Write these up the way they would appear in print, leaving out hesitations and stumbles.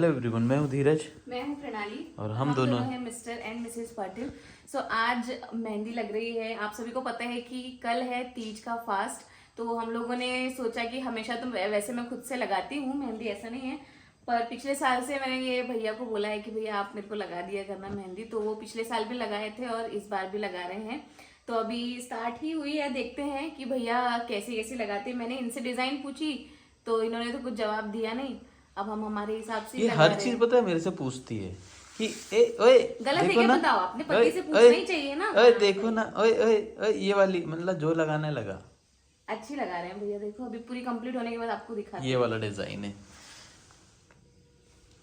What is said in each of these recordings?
Hello everyone, मैं हूँ धीरज। मैं हूँ प्रणाली और हम दोनों हैं मिस्टर एंड मिसेस पाटिल। सो आज मेहंदी लग रही है। आप सभी को पता है कि कल है तीज का फास्ट, तो हम लोगों ने सोचा कि हमेशा तो वैसे मैं खुद से लगाती हूँ मेहंदी, ऐसा नहीं है, पर पिछले साल से मैंने ये भैया को बोला है कि भैया आप मेरे को लगा दिया करना मेहंदी, तो वो पिछले साल भी लगाए थे और इस बार भी लगा रहे हैं। तो अभी स्टार्ट ही हुई है, देखते हैं कि भैया कैसे कैसे लगाते हैं। मैंने इनसे डिजाइन पूछी तो इन्होंने तो कुछ जवाब दिया नहीं। अब हम हमारे हिसाब से ये लगा हर रहे चीज हैं। पता है मेरे से पूछती है कि ओए गलत है देखो क्या ना, बताओ? अपने ओए पति से पूछना ओए ही चाहिए ना। ओए देखो ना, ओए ओए ओए ये वाली मतलब जो लगाने लगा। अच्छी लगा रहे हैं भैया, देखो अभी पूरी कंप्लीट होने के बाद आपको दिखाते ये हैं। वाला डिजाइन है,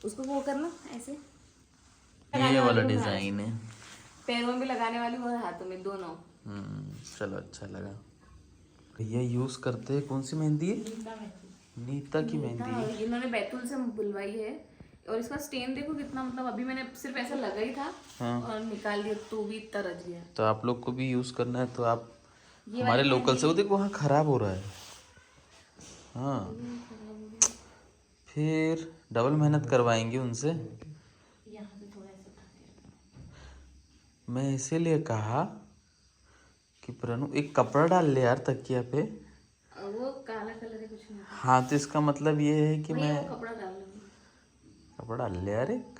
उसको वो करना ऐसे ये लगाने वाला वाली हूँ मैं आज। डिजाइन है। पैरों में भी लगाने वाली हूँ और हाथों में, दोनों। चलो अच्छा लगा। भैया यूज करते हैं कौन सी मेहंदी है? नीता की मेहंदी है। इन्होंने बैतूल से बुलवाई है और इसका स्टेन देखो कितना, मतलब अभी मैंने सिर्फ ऐसा लगा ही था हाँ। और निकाल दिया तो भी इतना रच गया। तो आप लोग को भी यूज करना है तो आप ये हमारे वाली लोकल से, वो मेहंदी देखो वहाँ खराब हो रहा है। हाँ, फिर डबल मेहनत करवाएंगे उनसे। यहाँ से थोड़ा ऐसा उठा के। मैं इसीलिए कहा कि प्रनु एक कपड़ा डाल ले यार तकिया पे। वो काला कलर है, कुछ नहीं होता। हाँ, तो इसका मतलब ये है कि भैया मैं वो कपड़ा डाल लूंगी। कपड़ा डाल ले यार एक।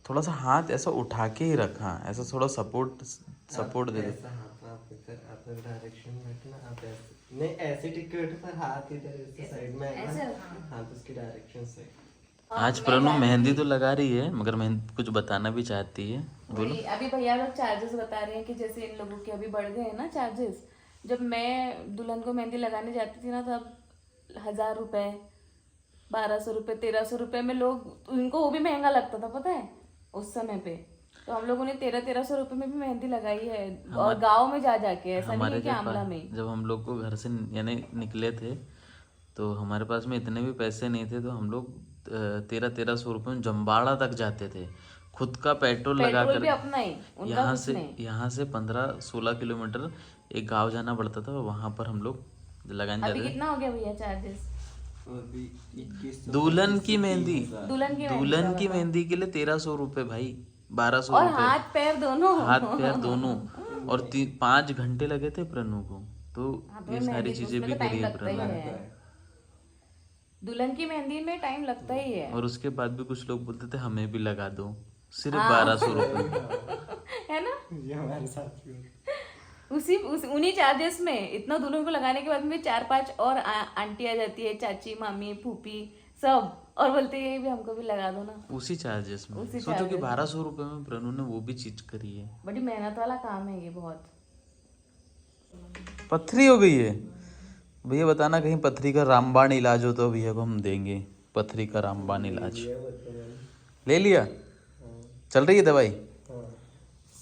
थोड़ा सा हाथ ऐसा उठा के ही रखा, ऐसा थोड़ा सपोर्ट दे दे। ऐसा हाथ आप इधर अदर डायरेक्शन में बैठना, आप ऐसे नहीं, ऐसे टिक के बैठो पर हाथ इधर इस साइड में आएगा ऐसे ना, हाथ उसकी डायरेक्शन से। आज प्रनु मेहंदी तो लगा रही है मगर मेहंदी कुछ बताना भी चाहती है। बोलो। वही अभी भैया लोग चार्जेस बता रहे हैं कि जैसे इन लोगों के अभी बढ़ गए हैं ना चार्जेस। जब मैं दुल्हन को मेहंदी लगाने जाती थी ना, तब 1000 रुपए, 1200 रुपए, 1300 रुपए में लोग, उनको वो भी महंगा लगता था पता है उस समय पे। तो हम लोगों ने 1300 रुपए में भी मेहंदी लगाई है, और गाँव में जा जाके, ऐसा नहीं हमारे है कि आमला में। जब हम लोग को घर से यानी निकले थे तो हमारे पास में इतने भी पैसे नहीं थे, तो हम लोग 1300 रुपये में जम्बाड़ा तक जाते थे, खुद का पेट्रोल लगा पेट्रोल कर। भी अपना ही, उनका कुछ नहीं। यहाँ से 15-16 किलोमीटर एक गांव जाना पड़ता था, और वहाँ पर हम लोग लगाने अभी जाते थे। कितना हो गया भैया चार्जेस? अभी 21 दुल्हन की मेहंदी, दुल्हन की मेहंदी के लिए 1300 रुपये भाई, 1200 और रुपये हाथ पैर दोनों। हाथ पैर दोनों। और 5 घंटे लगे थे प्रनु को, तो हाँ, तो ये मेहंदी सारी तो चीजें उसमें भी तो टाइम करी है लगता ही प्रनु। है। दुल्हन की मेहंदी में टाइम लगता ही है। और उसके बाद भी कुछ लोग बोलते थे हमें भी लगा दो, सिर्फ हाँ। 1200 रुपये। है ना, ये हमारे साथ भी उन्हीं चार्जेस में इतना दुल्हन को लगाने के बाद में 4-5 और आंटी आ जाती है, चाची, मामी, फूफी सब, और बोलते हैं भी हमको भी लगा दो ना। उसी चार्जेस में उसी सोचो कि charges में। 1200 रुपये में प्रनु ने वो भी चीज करी है। बड़ी मेहनत वाला काम है ये बहुत। पथरी हो गई है भैया, बताना कहीं पथरी का रामबाण इलाज हो तो भैया को हम देंगे पथरी का रामबाण इलाज। ले लिया, चल रही है दवाई।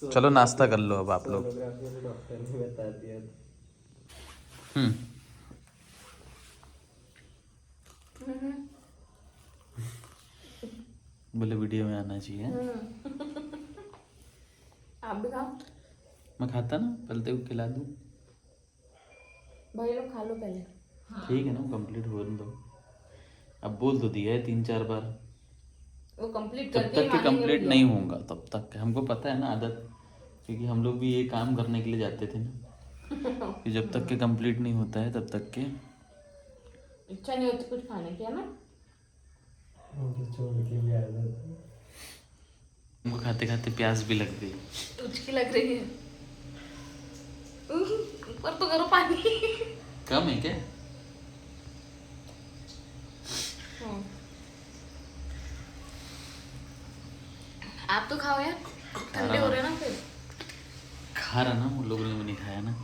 चलो नाश्ता कर लो अब आप लोग। सोनोग्राफी में डॉक्टर ने बता दिया। बोले वीडियो में आना चाहिए। आप भी खाओ। मैं खाता ना, पहले तेरे को खिला दूँ। भाई लोग खा लो पहले। ठीक है ना, कंप्लीट हो दो। अब बोल तो दिया है 3-4 बार। वो कंप्लीट जब करके तक ही कि मानेंगे कंप्लीट भैया। नहीं होगा तब तक हमको पता है ना आदत, क्योंकि हम लोग भी ये काम करने के लिए जाते थे ना कि जब तक के कंप्लीट नहीं होता है तब तक के इच्छा नहीं होती कुछ खाने की, है ना। उनकी छोड़ के भी आदत। हमको खाते खाते प्यास भी लग गई। उचकी लग रही है। ऊपर तो करो पानी। कम है क्या? आप तो खाओ यार, ठंडे हो रहे हैं ना फिर। खा रहा ना, वो लोगों ने भी नहीं खाया ना।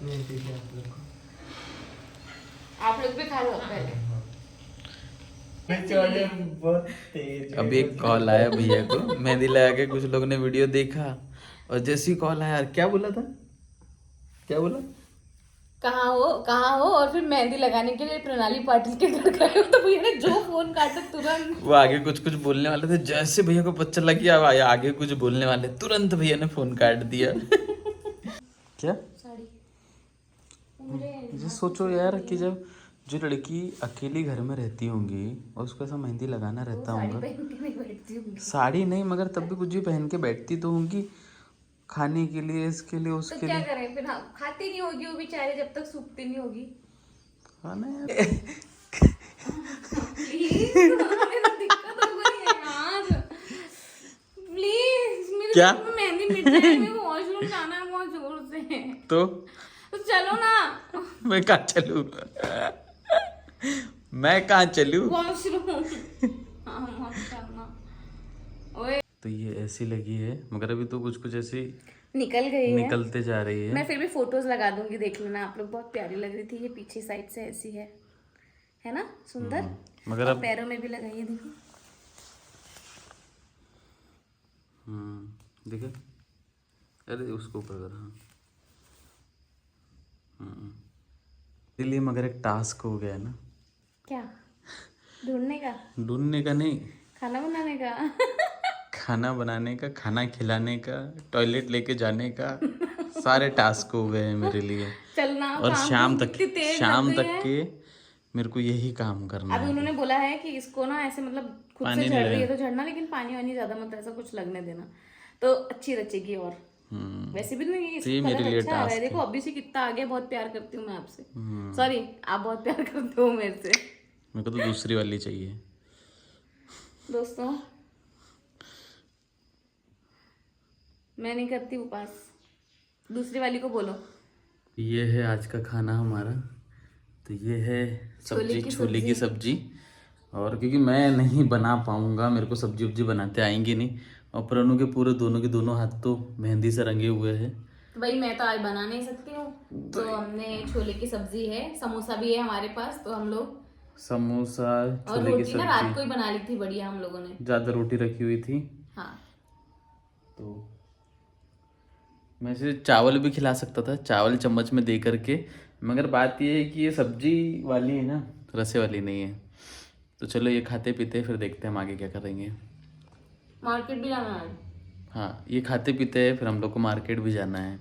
नहीं ठीक है आप लोग। आप लोग भी खा लो पहले। बहुत तेज। अभी एक कॉल आया भैया को, मेहंदी लगा के कुछ लोगों ने वीडियो देखा, और जैसे ही कॉल आया, क्या बोला था, क्या बोला? कहाँ हो, और फिर मेहंदी लगाने के लिए प्रणाली पाटिल के घर गए हो, तो भैया ने जो फोन काटा तुरंत। वो आगे कुछ कुछ बोलने वाले थे, जैसे भैया को पता लग गया आगे कुछ बोलने वाले, तुरंत भैया ने फोन काट दिया। क्या साड़ी ये सोचो यार कि जब जो लड़की अकेली घर में रहती होंगी और उसको ऐसा मेहंदी लगाना रहता साड़ी होगा, पहन के नहीं बैठती हूँ। साड़ी नहीं मगर तब भी कुछ भी पहन के बैठती तो होंगी, खाने के लिए, इसके लिए, तो उसके क्या लिए। करें फिर, हम खाती नहीं होगी वो बेचारे जब तक सूखती नहीं होगी। खाना यार। प्लीज मेरा दिक्कत हो गई है यार, प्लीज मेरे क्या? मुंह में मेहंदी मिट जाएगी, मेरे को वॉशरूम जाना है बहुत जोर से। तो चलो ना मैं कहाँ चलूँ? मैं कहाँ चलूँ? वॉशरूम। हाँ मत करना। ओए तो ये ऐसी लगी है मगर अभी तो कुछ कुछ ऐसी निकल गई है। निकलते जा रही है। मैं फिर भी फोटोज लगा दूंगी, देख लेना आप लोग। बहुत प्यारी लग रही थी ये, पीछे साइड से ऐसी है ना सुंदर। मगर और अब पैरों में भी लगाइए, देखो। देखो, अरे उसको ऊपर कर। इसलिए मगर एक टास्क हो गया है ना, क्या ढूंढने का, ढूंढने का नहीं, खाना बनाने का। खाना बनाने का, खाना खिलाने का, टॉयलेट लेके जाने का, सारे टास्क हो गए हैं मेरे लिए। चलना और काम शाम को तक, कितनी तेज शाम लग गई तक है। के मेरे को यही काम करना अभी है। उन्होंने बोला है कि इसको ना ऐसे मतलब खुद से पानी झड़ नहीं रही है लगा। तो झड़ना, लेकिन पानी वानी ज्यादा मत ऐसा कुछ लगने देना, तो अच्छी रचेगी। और वैसे भी नहीं, तो ये इसका मेरे कलर लिए अच्छा आ रहा है। टास्क देखो अभी से कितना आगे, बहुत प्यार करती हूँ मैं आपसे। सॉरी, आप बहुत प्यार करते हो मेरे से। मेरे को तो दूसरी वाली चाहिए। दोस्तों मैं नहीं करती उपास, दूसरी वाली को बोलो। ये है आज का खाना हमारा। तो ये है सब्जी, छोले की सब्जी। और क्योंकि मैं नहीं बना पाऊंगा, मेरे को सब्जी वब्जी बनाते आएंगी नहीं, और प्रणु के पूरे दोनों के दोनों हाथ तो मेहंदी से रंगे हुए हैं। तो भाई मैं तो आज बना नहीं सकती हूँ, तो हमने छोले की सब्जी है, समोसा भी है हमारे पास, तो हम लोग, समोसा, और छोले की रोटी ना रात को सब्जी, ही बना ली थी बढ़िया हम लोगों ने। ज़्यादा रोटी रखी हुई थी। हाँ तो मैं इसे चावल भी खिला सकता था, चावल चम्मच में दे करके, मगर बात ये है कि ये सब्जी वाली है ना, रसे वाली नहीं है। तो चलो ये खाते पीते फिर देखते हैं हम आगे क्या करेंगे। मार्केट भी जाना है। हाँ, ये खाते पीते हैं फिर हम लोग को मार्केट भी जाना है।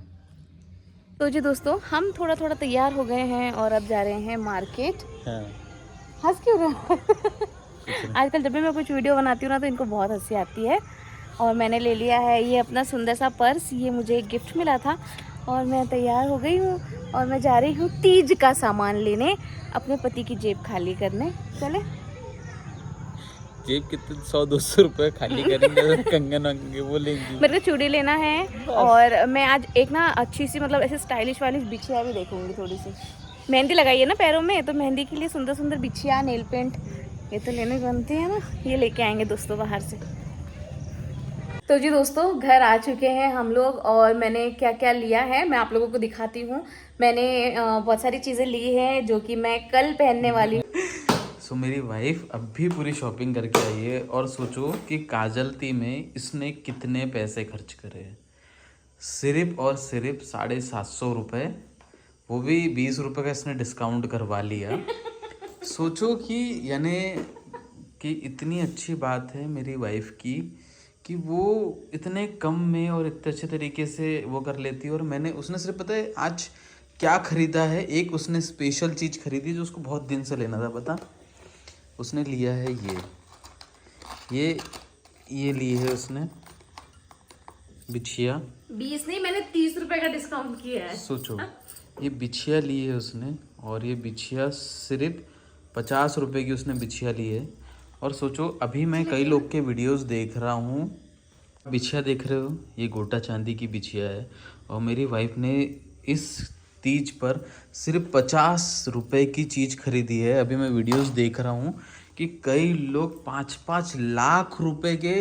तो जी दोस्तों, हम थोड़ा थोड़ा तैयार हो गए हैं और अब जा रहे हैं मार्केट। हाँ। हंस क्यों रहे हो? आजकल जब भी मैं कुछ वीडियो बनाती हूँ ना तो इनको बहुत हंसी आती है। और मैंने ले लिया है ये अपना सुंदर सा पर्स, ये मुझे एक गिफ्ट मिला था। और मैं तैयार हो गई हूँ और मैं जा रही हूँ तीज का सामान लेने, अपने पति की जेब खाली करने। चले? जेब कितने 100-200 रुपए खाली करेंगे, कंगन वंगन वो लेंगे। मेरे को चूड़ी लेना है, और मैं आज एक ना अच्छी सी मतलब ऐसे स्टाइलिश वाली बिछिया भी देखूंगी। थोड़ी सी मेहंदी लगाई है ना पैरों में, तो मेहंदी के लिए सुंदर सुंदर बिछिया, नेल पेंट, ये तो लेने बनती है ना, ये लेके आएंगे दोस्तों बाहर से। तो जी दोस्तों, घर आ चुके हैं हम लोग, और मैंने क्या क्या लिया है मैं आप लोगों को दिखाती हूँ। मैंने बहुत सारी चीज़ें ली हैं जो कि मैं कल पहनने वाली हूँ। सो मेरी वाइफ अब भी पूरी शॉपिंग करके आई है, और सोचो कि काजलती में इसने कितने पैसे खर्च करे हैं। सिर्फ और सिर्फ 750 रुपये, वो भी 20 रुपये का इसने डिस्काउंट करवा लिया। सोचो कि यानी कि इतनी अच्छी बात है मेरी वाइफ की कि वो इतने कम में और इतने अच्छे तरीके से वो कर लेती है। और मैंने, उसने सिर्फ पता है आज क्या ख़रीदा है, एक उसने स्पेशल चीज़ खरीदी जो उसको बहुत दिन से लेना था। पता, उसने लिया है ये ली है उसने बिछिया। 20 नहीं, मैंने 30 रुपए का डिस्काउंट किया है। सोचो, ये बिछिया ली है उसने, और ये बिछिया सिर्फ 50 रुपए की उसने बिछिया ली है। और सोचो, अभी मैं कई लोग के वीडियोस देख रहा हूँ, बिछिया देख रहे हो, ये गोटा चांदी की बिछिया है, और मेरी वाइफ ने इस तीज पर सिर्फ 50 रुपए की चीज़ खरीदी है। अभी मैं वीडियोस देख रहा हूँ कि कई लोग 5-5 लाख रुपए के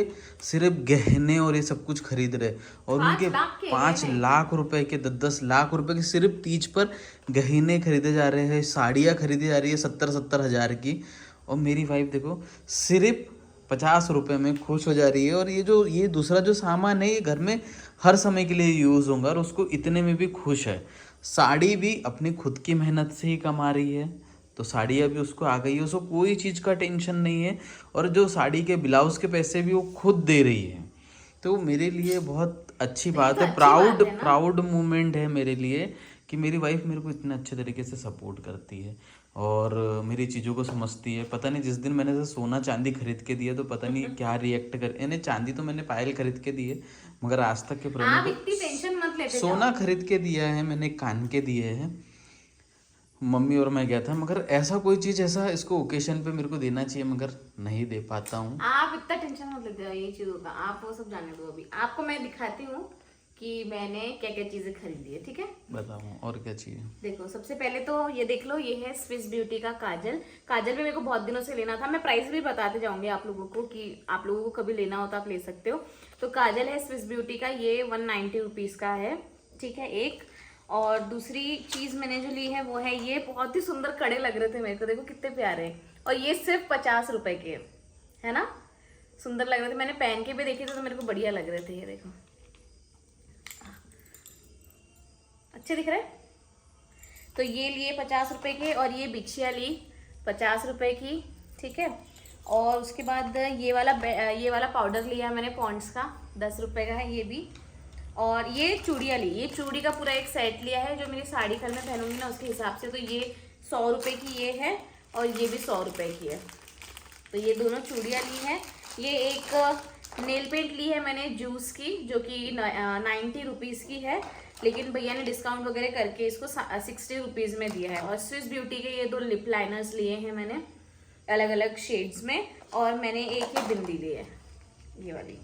सिर्फ गहने और ये सब कुछ खरीद रहे, और उनके 5 लाख रुपए के 10-10 लाख रुपए के सिर्फ तीज पर गहने खरीदे जा रहे हैं, साड़ियाँ खरीदी जा रही है 70-70 हज़ार की। और मेरी वाइफ देखो सिर्फ 50 रुपए में खुश हो जा रही है। और ये दूसरा जो सामान है ये घर में हर समय के लिए यूज़ होगा, और उसको इतने में भी खुश है। साड़ी भी अपनी खुद की मेहनत से ही कमा रही है, तो साड़ियाँ भी उसको आ गई है, उसको कोई चीज़ का टेंशन नहीं है। और जो साड़ी के ब्लाउज के पैसे भी वो खुद दे रही है। तो मेरे लिए बहुत अच्छी बात है, प्राउड मोमेंट है मेरे लिए कि मेरी वाइफ मेरे को इतने अच्छे तरीके से सपोर्ट करती है। और मेरी चीज़ों को समझती है। पता नहीं जिस दिन मैंने से सोना चांदी खरीद के दिया तो पता नहीं क्या रिएक्ट कर, यानी चांदी तो मैंने पायल खरीद के दी है मगर आज तक के आप प्रोमो इतनी टेंशन मत लेते जाओ। सोना खरीद के दिया है मैंने, कान के दिए हैं। मम्मी और मैं गया था, मगर ऐसा कोई चीज़ ऐसा इसको ओकेशन पे मेरे को देना चाहिए मगर नहीं दे पाता हूँ। आप इतना टेंशन मत लेते हो ये चीजों का, आप वो सब जाने दो। अभी आपको मैं दिखाती हूँ कि मैंने क्या क्या चीजें खरीदी है, ठीक है। बताओ और क्या चाहिए। देखो सबसे पहले तो ये देख लो, ये है स्विस ब्यूटी का काजल। काजल भी मेरे को बहुत दिनों से लेना था, मैं प्राइस भी बताते जाऊंगी आप लोगों को कि आप लोगों को कभी लेना हो तो आप ले सकते हो। तो काजल है स्विस ब्यूटी का, ये 190 रुपीज का है, ठीक है एक। और दूसरी चीज मैंने जो ली है वो है ये, बहुत ही सुंदर कड़े लग रहे थे मेरे को, देखो कितने प्यारे हैं। और ये सिर्फ 50 रुपए के है ना, सुंदर लग रहे थे। मैंने पहन के भी देखे थे तो मेरे को बढ़िया लग रहे थे। ये देखो अच्छे दिख रहे हैं। तो ये लिए 50 रुपए के, और ये बिछिया ली 50 रुपए की, ठीक है। और उसके बाद ये वाला पाउडर लिया मैंने पॉन्ड्स का, 10 रुपए का है ये भी। और ये चूड़ियाँ ली, ये चूड़ी का पूरा एक सेट लिया है जो मेरी साड़ी कल मैं पहनूंगी ना उसके हिसाब से। तो ये 100 रुपए की ये है, और ये भी 100 रुपए की है। तो ये दोनों चूड़ियाँ ली है। ये एक नेल पेंट ली है मैंने जूस की, जो कि 90 रुपीज़ की है, लेकिन भैया ने डिस्काउंट वगैरह करके इसको 60 रुपीज़ में दिया है। और स्विस ब्यूटी के ये 2 लिप लाइनर्स लिए हैं मैंने अलग अलग शेड्स में। और मैंने एक ही बिंदी ली है ये वाली,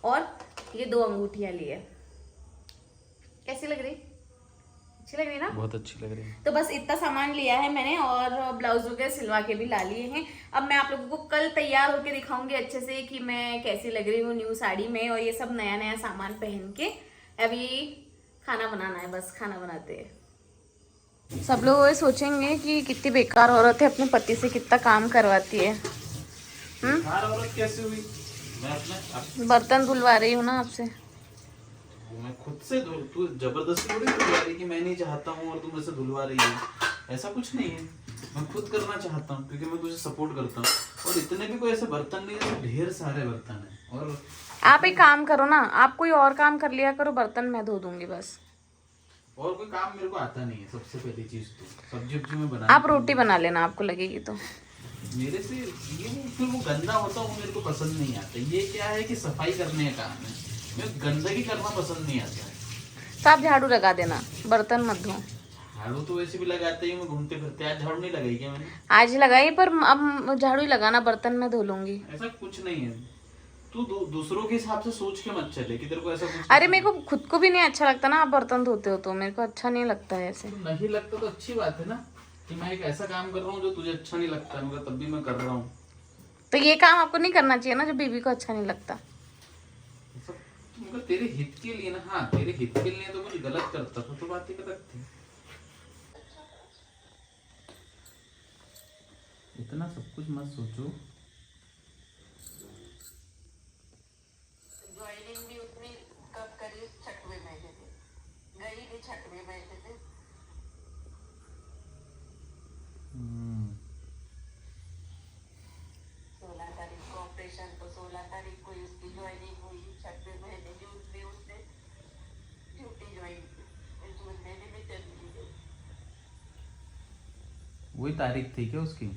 और ये 2 अंगूठियाँ ली है। कैसी लग रही, अच्छी लग रही है ना। बहुत अच्छी लग रही है। तो बस इतना सामान लिया है मैंने, और ब्लाउज वगैरह सिलवा के भी ला लिए हैं। अब मैं आप लोगों को कल तैयार होके दिखाऊंगी अच्छे से कि मैं कैसी लग रही हूँ न्यू साड़ी में, और ये सब नया नया सामान पहन के। अभी खाना बनाना है, बस खाना बनाते हैं। सब लोग ये सोचेंगे कि कितनी बेकार औरत है, अपने पति से कितना काम करवाती है। औरत कैसे हुई? मैं अपने बर्तन धुलवा रही हूँ ना आपसे। मैं खुद से तू जबरदस्ती थोड़ी धुलवा रही कि मैं नहीं चाहता हूँ और तू मुझसे धुलवा रही है, ऐसा कुछ नहीं है। मैं खुद करना चाहता हूँ क्योंकि मैं तुझे सपोर्ट करता हूँ। और इतने भी कोई ऐसे बर्तन नहीं है, ढेर सारे बर्तन है। और आप एक काम करो ना, आप कोई और काम कर लिया करो, बर्तन मैं धो दूंगी बस। और कोई काम मेरे को आता नहीं है। सबसे पहली चीज तो सब्जी वब्जी में बना, आप रोटी बना लेना, आपको लगेगी तो। मेरे से ये फिर वो गंदा होता है, वो मेरे को पसंद नहीं आता। ये क्या है कि सफाई करने का काम है, मैं गंदगी करना पसंद नहीं आता है। तो आप झाड़ू लगा देना, बर्तन मत धो। झाड़ू तो वैसे भी लगाते ही मैं घूमते फिरते। आज झाड़ू नहीं लगाई क्या मैंने? आज लगाई, पर अब झाड़ू ही लगाना, बर्तन मैं धो लूंगी। ऐसा कुछ नहीं है। तू दूसरों के हिसाब से सोच के मत चले कि तेरे को ऐसा कुछ अरे मेरे को खुद को भी नहीं अच्छा लगता ना, आप बर्तन धोते हो तो मेरे को अच्छा नहीं लगता है ऐसे। तो नहीं लगता तो अच्छी बात है ना, कि मैं एक ऐसा काम कर रहा हूँ जो तुझे अच्छा नहीं लगता मगर तब भी मैं कर रहा हूँ। तो ये काम आपको नहीं करना चाहिए ना, जो बीवी को अच्छा नहीं लगता। मगर तेरे हित के लिए ना, हाँ तेरे हित के लिए तो कुछ गलत करता तो बात ही गलत थी। इतना सब कुछ मत सोचो। ज्वाइनिंग भी उतनी कब करी, 6वें महीने में गई भी, 6वें महीने में। 16 तारीख को ऑपरेशन, तो 16 तारीख को उसकी ज्वाइनिंग हुई। 6वें महीने जून में उसने ड्यूटी ज्वाइन की, जून महीने में चली गई। वही तारीख थी क्या उसकी?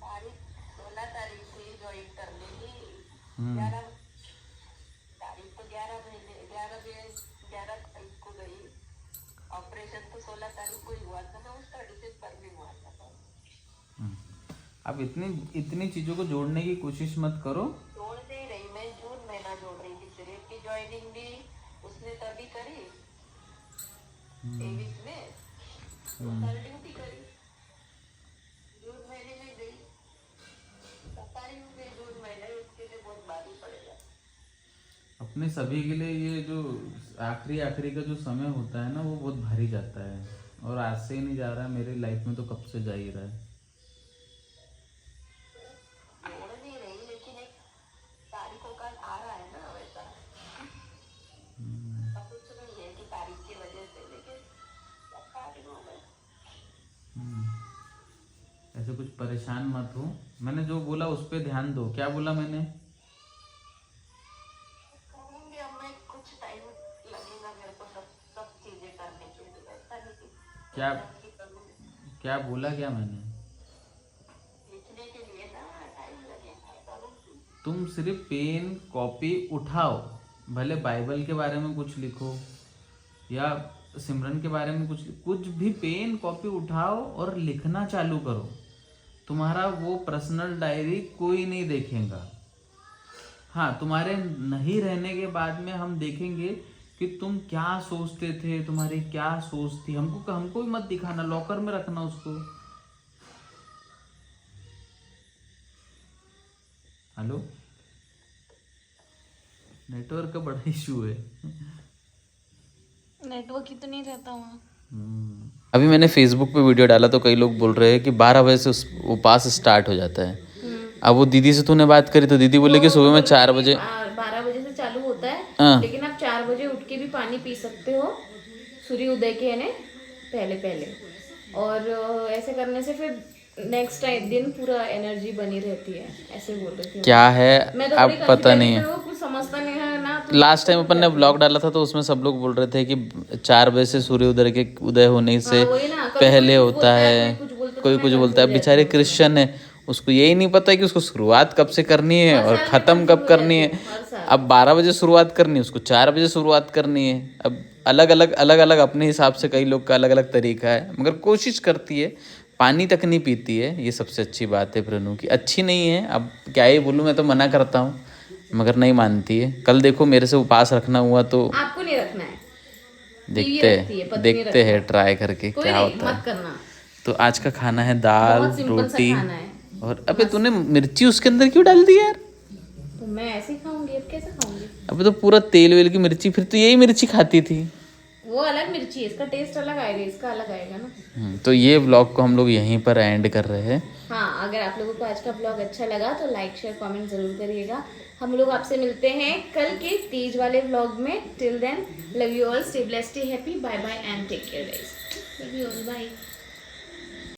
तारीख 16 तारीख से ज्वाइन करने की, 11 तारीख तो 11 तारीख को गई। ऑपरेशन तो 16 तारीख को ही हुआ था ना, उसका दिसंबर में हुआ था। अब इतनी चीजों को जोड़ने की कोशिश मत करो। जोड़ नहीं रही मैं, जून महीना जोड़ रही थी सिर्फ की ज्वाइनिंग भी उसने तभी करी 23 में, तो कल ड्यूटी करी। जून महीने में गई, पता ही मुझे जून महीने उसके लिए बहुत भारी पड़ेगा। अपने सभी के लिए ये जो आखिरी का जो समय होता है ना, वो बहुत भारी जाता है। और आज से ही नहीं जा रहा है, मेरी लाइफ में तो कब से जा ही रहा है। जोड़ नहीं रही, लेकिन एक तारीखों का आ रहा है ना वैसा। अब कुछ नहीं है कि तारीख की वजह से, लेकिन ऐसे कुछ परेशान मत हो। मैंने जो बोला उस पर ध्यान दो। क्या बोला मैंने? करूँगी। अब मैं कुछ टाइम लगेगा मेरे को सब चीजें करने के लिए, ऐसा नहीं कि क्या? की क्या बोला क्या मैंने? लिखने के लिए ना टाइम लगेगा। तुम सिर्फ पेन कॉपी उठाओ, भले बाइबल के बारे में कुछ लिखो या सिमरन के बारे में कुछ भी, पेन कॉपी उठाओ और लिखना चालू करो। तुम्हारा वो पर्सनल डायरी कोई नहीं देखेगा। हाँ, तुम्हारे नहीं रहने के बाद में हम देखेंगे कि तुम क्या सोचते थे, तुम्हारी क्या सोच थी। हमको भी मत दिखाना, लॉकर में रखना उसको। हेलो, नेटवर्क का बड़ा इशू है। नेटवर्क ही तो नहीं रहता वहाँ। अभी मैंने फेसबुक पे वीडियो डाला तो कई लोग बोल रहे हैं कि 12 बजे से उपवास स्टार्ट हो जाता है। अब वो दीदी से तूने बात करी तो दीदी बोले कि सुबह में 4 बजे 12 बजे से चालू होता है। हाँ। लेकिन आप 4 बजे उठ के भी पानी पी सकते हो, सूर्य उदय के यानी पहले। और ऐसे करने से फिर नेक्स्ट टाइम दिन पूरा एनर्जी बनी रहती है, ऐसे बोल रही थी। क्या है मैं तो अब बड़ी पता नहीं है। confident हूँ, कुछ समझता नहीं है ना। तो लास्ट टाइम अपन ने ब्लॉग डाला था तो उसमें सब लोग बोल रहे थे कि 4 बजे से सूर्य उदय होने से वही ना, कभी पहले कोई होता बोलता है, है, कोई कुछ बोलता है। बेचारे क्रिश्चियन है, उसको यही नहीं पता है कि उसको शुरुआत कब से करनी है और ख़त्म कब करनी है। अब 12 बजे शुरुआत करनी है, उसको 4 बजे शुरुआत करनी है। अब अलग अलग अपने हिसाब से कई लोग का अलग अलग तरीका है, मगर कोशिश करती है। पानी तक नहीं पीती है, ये सबसे अच्छी बात है प्रणु की। अच्छी नहीं है, अब क्या ही बोलूँ, मैं तो मना करता हूँ मगर नहीं मानती है। कल देखो मेरे से उपवास रखना हुआ तो आपको नहीं रखना है, देखते हैं ट्राई करके क्या होता है। मत करना। तो आज का खाना है दाल बहुत सिंपल सा रोटी खाना है। और अबे तूने मिर्ची उसके अंदर क्यों डाल दी यार? तो मैं ऐसे ही खाऊंगी, अब कैसे खाऊंगी? अबे तो पूरा तेल वेल की मिर्ची, फिर तो यही मिर्ची खाती थी। वो अलग मिर्ची है, इसका टेस्ट अलग आएगा, इसका अलग आएगा ना। तो ये व्लॉग को हम लोग यहीं पर एंड कर रहे हैं। हाँ, अगर आप लोगों को आज का व्लॉग अच्छा लगा तो लाइक शेयर कमेंट जरूर करिएगा। हम लोग आपसे मिलते हैं कल के तीज वाले व्लॉग में। Till then love you all, stay blessed, stay happy, bye bye and take care guys. Love you all, bye.